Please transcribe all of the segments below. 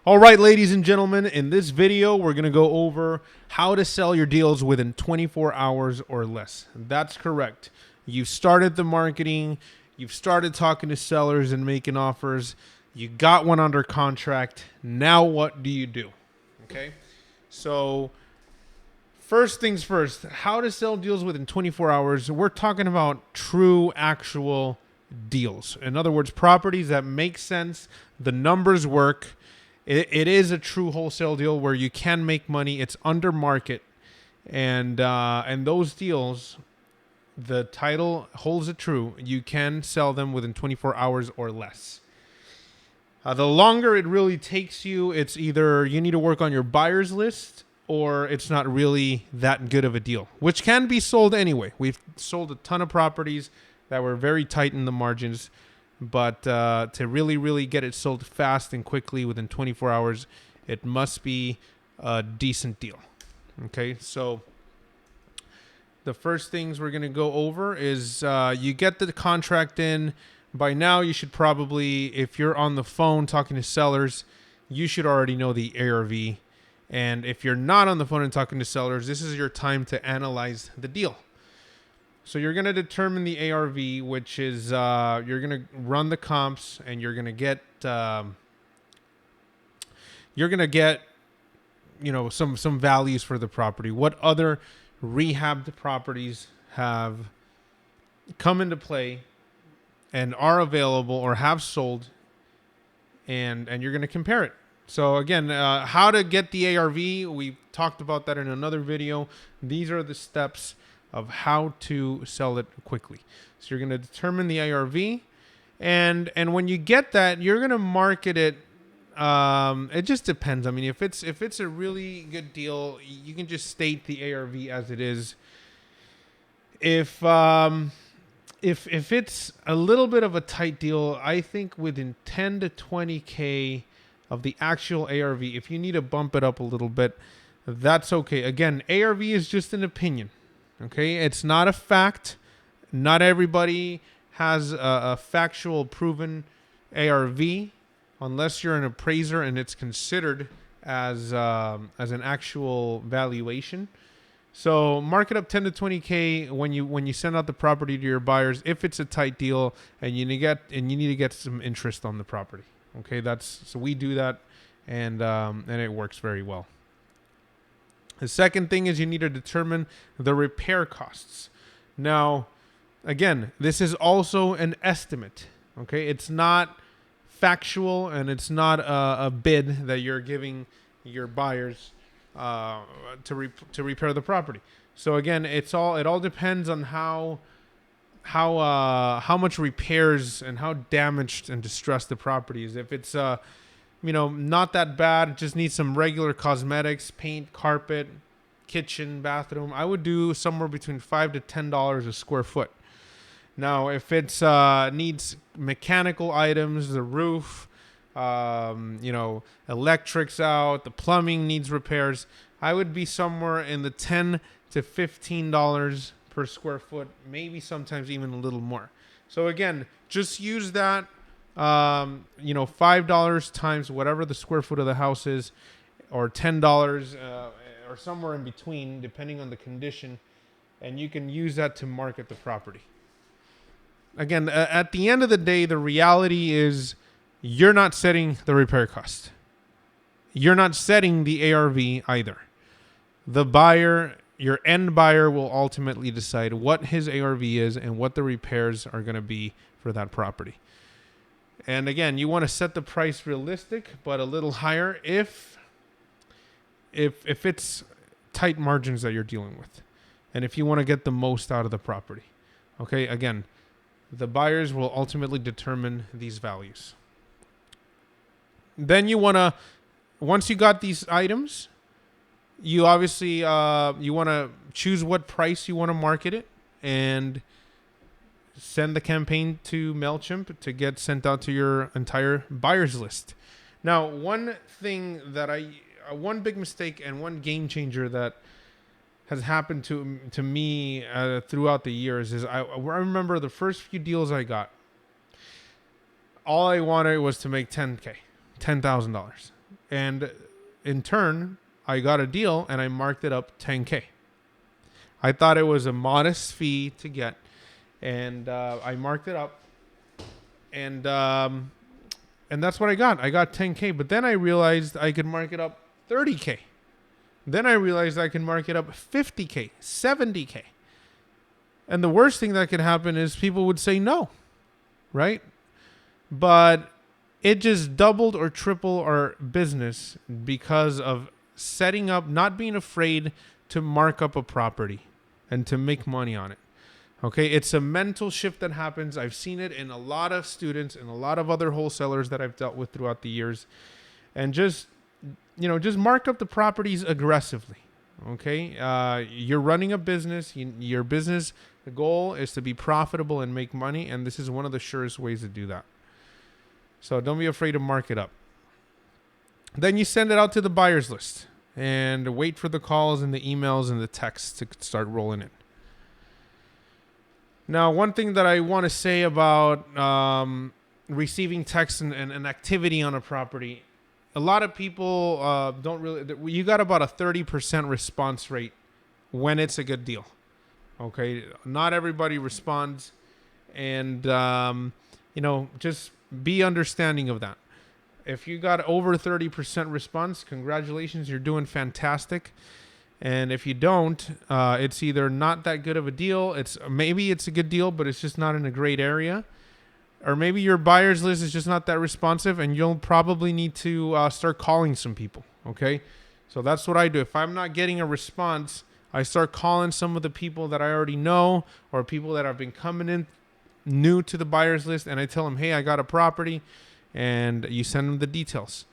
All right, ladies and gentlemen, in this video, we're going to go over how to sell your deals within 24 hours or less. That's correct. You've started the marketing, you've started talking to sellers and making offers, you got one under contract. Now what do you do? Okay. So first things first, how to sell deals within 24 hours. We're talking about true, actual deals. In other words, properties that make sense, the numbers work. It is a true wholesale deal where you can make money. It's under market, and those deals, the title holds it true. You can sell them within 24 hours or less. The longer it really takes you, it's either you need to work on your buyer's list or it's not really that good of a deal, which can be sold anyway. We've sold a ton of properties that were very tight in the margins. But to really get it sold fast and quickly within 24 hours, it must be a decent deal. Okay, so the first things we're going to go over is you get the contract in. By now, you should probably, if you're on the phone talking to sellers, you should already know the ARV. And if you're not on the phone and talking to sellers, this is your time to analyze the deal. So you're going to determine the ARV, which is you're going to run the comps and you're going to get some values for the property. What other rehabbed properties have come into play and are available or have sold, and you're going to compare it. So again, how to get the ARV, we talked about that in another video. These are the steps of how to sell it quickly. So you're going to determine the ARV, and when you get that, you're going to market it. It just depends. I mean, if it's a really good deal, you can just state the ARV as it is. If it's a little bit of a tight deal, I think within 10 to 20K of the actual ARV, if you need to bump it up a little bit, that's okay. Again, ARV is just an opinion. Okay, it's not a fact. Not everybody has a factual proven ARV unless you're an appraiser and it's considered as an actual valuation. So mark it up 10 to 20K when you send out the property to your buyers if it's a tight deal and you need to get some interest on the property. Okay, so we do that, and it works very well. The second thing is you need to determine the repair costs. Now, again, this is also an estimate. Okay, it's not factual and it's not a bid that you're giving your buyers to repair the property. So again, it all depends on how much repairs and how damaged and distressed the property is. If it's not that bad, it just needs some regular cosmetics, paint, carpet, kitchen, bathroom, I would do somewhere between $5 to $10 a square foot. Now, if it's needs mechanical items, the roof, electrics out, the plumbing needs repairs, I would be somewhere in the $10 to $15 per square foot, maybe sometimes even a little more. So again, just use that. $5 times whatever the square foot of the house is, or $10, or somewhere in between, depending on the condition, and you can use that to market the property. Again, at the end of the day, the reality is you're not setting the repair cost. You're not setting the ARV either. The buyer, your end buyer, will ultimately decide what his ARV is and what the repairs are going to be for that property. And again, you want to set the price realistic, but a little higher if it's tight margins that you're dealing with, and if you want to get the most out of the property. Okay, again, the buyers will ultimately determine these values. Then you want to, once you got these items, you obviously you want to choose what price you want to market it and send the campaign to MailChimp to get sent out to your entire buyers list. Now, one big mistake and one game changer that has happened to me throughout the years is I remember the first few deals I got, all I wanted was to make $10,000. And in turn, I got a deal and I marked it up 10K. I thought it was a modest fee to get, and I marked it up, and that's what I got. I got 10K, but then I realized I could mark it up 30K. Then I realized I can mark it up 50K, 70K. And the worst thing that could happen is people would say no, right? But it just doubled or tripled our business because of setting up, not being afraid to mark up a property and to make money on it. Okay, it's a mental shift that happens. I've seen it in a lot of students and a lot of other wholesalers that I've dealt with throughout the years. And just mark up the properties aggressively. Okay, you're running a business. Your business, the goal is to be profitable and make money, and this is one of the surest ways to do that. So don't be afraid to mark it up. Then you send it out to the buyers list and wait for the calls and the emails and the texts to start rolling in. Now, one thing that I want to say about receiving texts and activity on a property, a lot of people don't really, you got about a 30% response rate when it's a good deal. Okay. Not everybody responds, and, just be understanding of that. If you got over 30% response, congratulations, you're doing fantastic. And if you don't, it's either not that good of a deal. Maybe it's a good deal, but it's just not in a great area. Or maybe your buyer's list is just not that responsive, and you'll probably need to start calling some people. Okay. So that's what I do. If I'm not getting a response, I start calling some of the people that I already know or people that have been coming in new to the buyer's list, and I tell them, hey, I got a property, and you send them the details.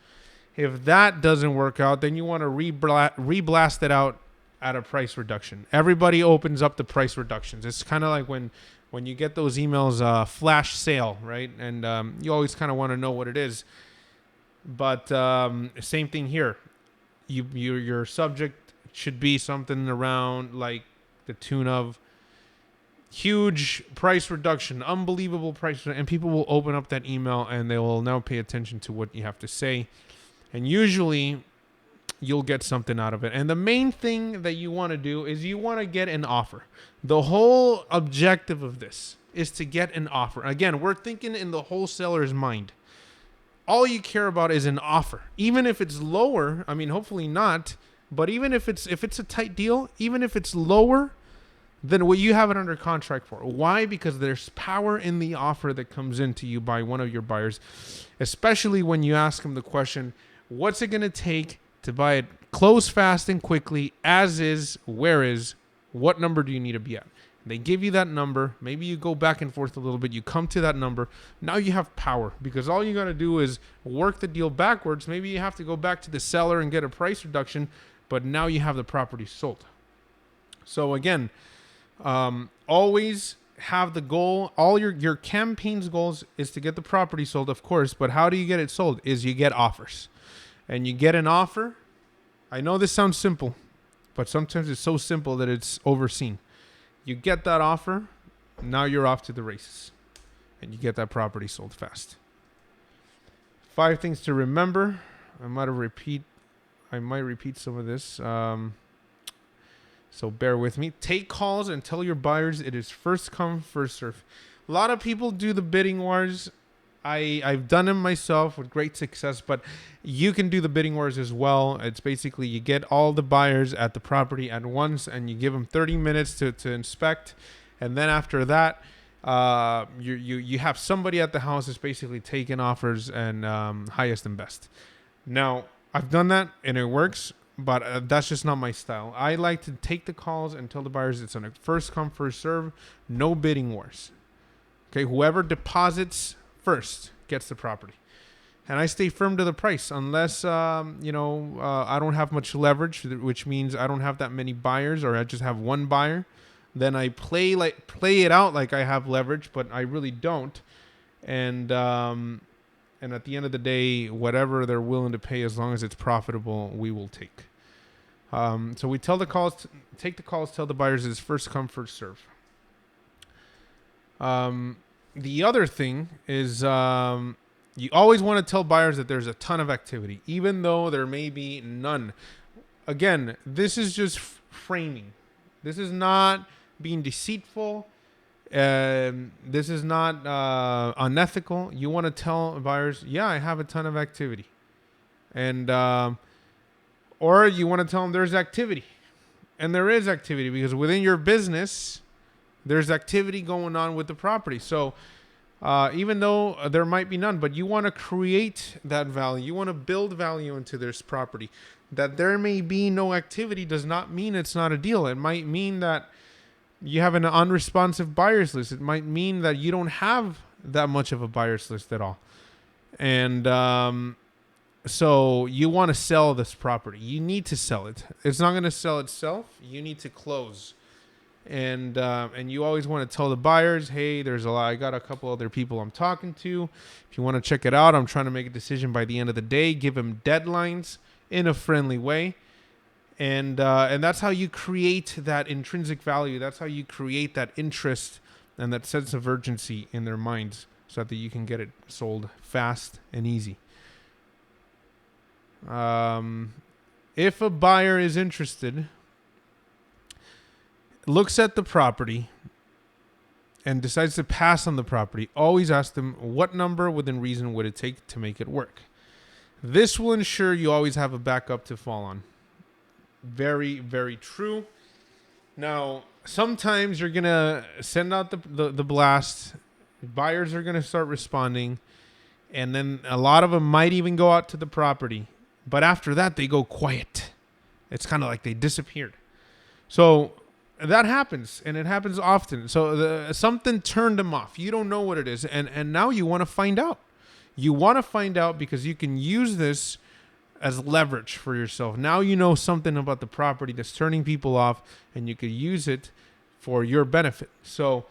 If that doesn't work out, then you want to reblast it out at a price reduction. Everybody opens up the price reductions. It's kind of like when you get those emails, flash sale, right? And you always kind of want to know what it is. But same thing here. Your subject should be something around like the tune of huge price reduction, unbelievable price, and people will open up that email and they will now pay attention to what you have to say. And usually you'll get something out of it. And the main thing that you want to do is you want to get an offer. The whole objective of this is to get an offer. Again, we're thinking in the wholesaler's mind. All you care about is an offer. Even if it's lower, hopefully not, but even if it's a tight deal, even if it's lower than what you have it under contract for. Why? Because there's power in the offer that comes into you by one of your buyers, especially when you ask them the question, what's it going to take to buy it close fast and quickly, as is, where is, what number do you need to be at? They give you that number. Maybe you go back and forth a little bit. You come to that number. Now you have power, because all you got to do is work the deal backwards. Maybe you have to go back to the seller and get a price reduction, but now you have the property sold. So again, always have the goal. All your campaign's goals is to get the property sold, of course, but how do you get it sold? Is you get offers. And you get an offer. I know this sounds simple, but sometimes it's so simple that it's overseen. You get that offer, now you're off to the races, and you get that property sold fast. 5 things to remember. I might repeat some of this. So bear with me. Take calls and tell your buyers it is first come, first serve. A lot of people do the bidding wars. I've done them myself with great success, but you can do the bidding wars as well. It's basically you get all the buyers at the property at once, and you give them 30 minutes to inspect. And then after that, you have somebody at the house that's basically taking offers and highest and best. Now, I've done that and it works, but that's just not my style. I like to take the calls and tell the buyers it's on a first come, first serve, no bidding wars. Okay, whoever deposits first gets the property. And I stay firm to the price unless, I don't have much leverage, which means I don't have that many buyers, or I just have one buyer. Then I play it out like I have leverage, but I really don't. And at the end of the day, whatever they're willing to pay, as long as it's profitable, we will take. So we take the calls, tell the buyers it's first come, first serve. The other thing is You always want to tell buyers that there's a ton of activity, even though there may be none. Again, this is just framing. This is not being deceitful. This is not unethical. You want to tell buyers, yeah, I have a ton of activity. And, or you want to tell them there's activity. And there is activity because within your business, there's activity going on with the property. So even though there might be none, but you want to create that value. You want to build value into this property. That there may be no activity does not mean it's not a deal. It might mean that you have an unresponsive buyer's list. It might mean that you don't have that much of a buyer's list at all. And so you want to sell this property. You need to sell it. It's not going to sell itself. You need to close. And you always want to tell the buyers, hey, I got a couple other people I'm talking to. If you want to check it out, I'm trying to make a decision by the end of the day. Give them deadlines in a friendly way. And that's how you create that intrinsic value. That's how you create that interest and that sense of urgency in their minds so that you can get it sold fast and easy. If a buyer is interested, looks at the property and decides to pass on the property, always ask them what number within reason would it take to make it work. This will ensure you always have a backup to fall on. Very, very true. Now, sometimes you're going to send out the blast. Buyers are going to start responding. And then a lot of them might even go out to the property. But after that, they go quiet. It's kind of like they disappeared. So that happens, and it happens often. So something turned them off. You don't know what it is. And now you want to find out. You want to find out because you can use this as leverage for yourself. Now you know something about the property that's turning people off, and you could use it for your benefit. So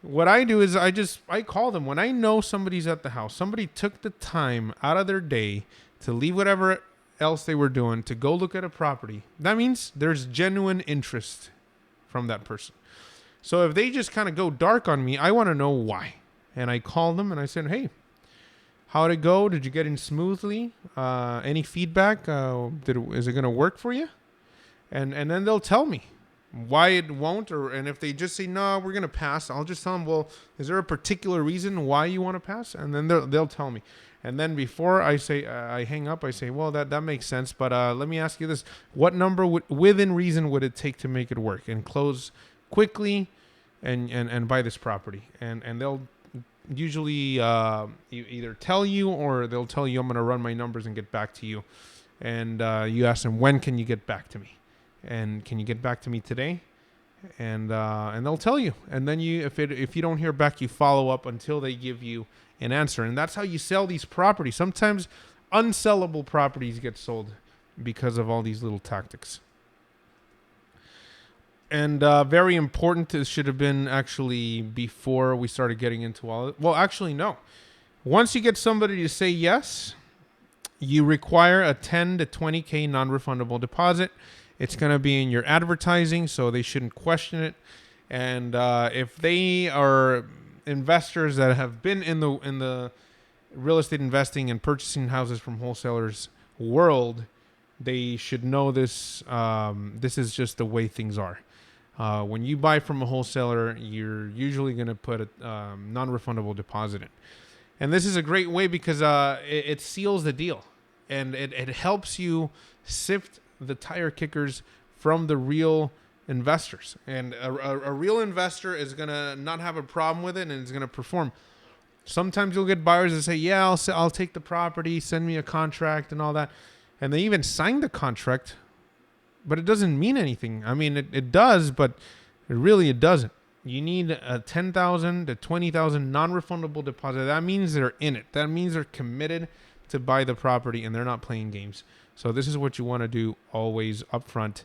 what I do is I call them when I know somebody's at the house. Somebody took the time out of their day to leave whatever else they were doing to go look at a property. That means there's genuine interest from that person. So if they just kind of go dark on me, I want to know why. And I call them and I said, hey, how'd it go? Did you get in smoothly? Any feedback? Is it going to work for you? And then they'll tell me why it won't. And if they just say, no, we're going to pass, I'll just tell them, well, is there a particular reason why you want to pass? And then they'll tell me. And then before I say, I hang up, I say, well, that makes sense. But let me ask you this. What number within reason would it take to make it work and close quickly and buy this property? And they'll usually either tell you or they'll tell you, I'm going to run my numbers and get back to you. And you ask them, when can you get back to me? And can you get back to me today? And they'll tell you. And then if you don't hear back, you follow up until they give you an answer. And that's how you sell these properties. Sometimes unsellable properties get sold because of all these little tactics. And very important, this should have been actually before we started getting into all it. Well, actually, no. Once you get somebody to say yes, you require a 10 to 20K non-refundable deposit. It's going to be in your advertising, so they shouldn't question it. And if they are investors that have been in the real estate investing and purchasing houses from wholesalers world, they should know this. This is just the way things are. When you buy from a wholesaler, you're usually going to put a non-refundable deposit in. And this is a great way because it seals the deal. And it helps you sift the tire kickers from the real investors. And a real investor is going to not have a problem with it and is going to perform. Sometimes you'll get buyers that say, yeah, I'll take the property, send me a contract and all that. And they even sign the contract, but it doesn't mean anything. I mean, it does, but it doesn't. You need a $10,000 to $20,000 non-refundable deposit. That means they're in it. That means they're committed to buy the property and they're not playing games. So this is what you want to do always upfront.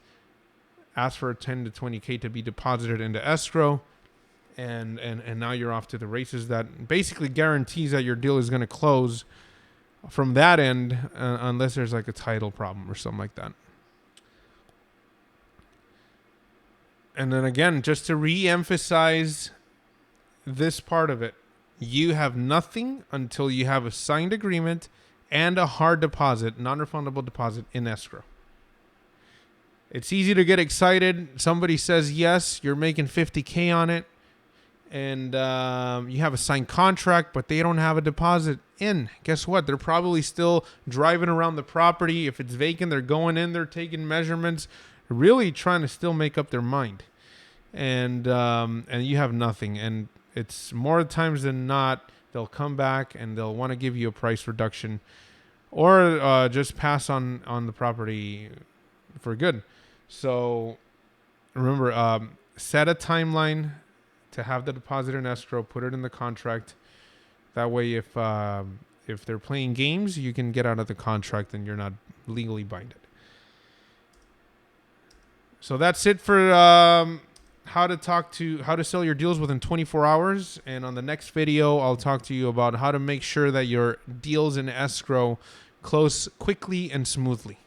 Ask for a 10 to 20K to be deposited into escrow. And now you're off to the races. That basically guarantees that your deal is going to close from that end, unless there's like a title problem or something like that. And then again, just to re-emphasize this part of it, You have nothing until you have a signed agreement and a hard deposit, non-refundable deposit in escrow. It's easy to get excited. Somebody says yes, you're making $50K on it, and you have a signed contract, but they don't have a deposit in. Guess what? They're probably still driving around the property. If it's vacant, they're going in, they're taking measurements, really trying to still make up their mind. And you have nothing. And it's more times than not, they'll come back and they'll want to give you a price reduction, or just pass on the property for good. So remember, set a timeline to have the deposit in escrow, put it in the contract. That way, if they're playing games, you can get out of the contract and you're not legally binded. So that's it for how to sell your deals within 24 hours. And on the next video, I'll talk to you about how to make sure that your deals in escrow close quickly and smoothly.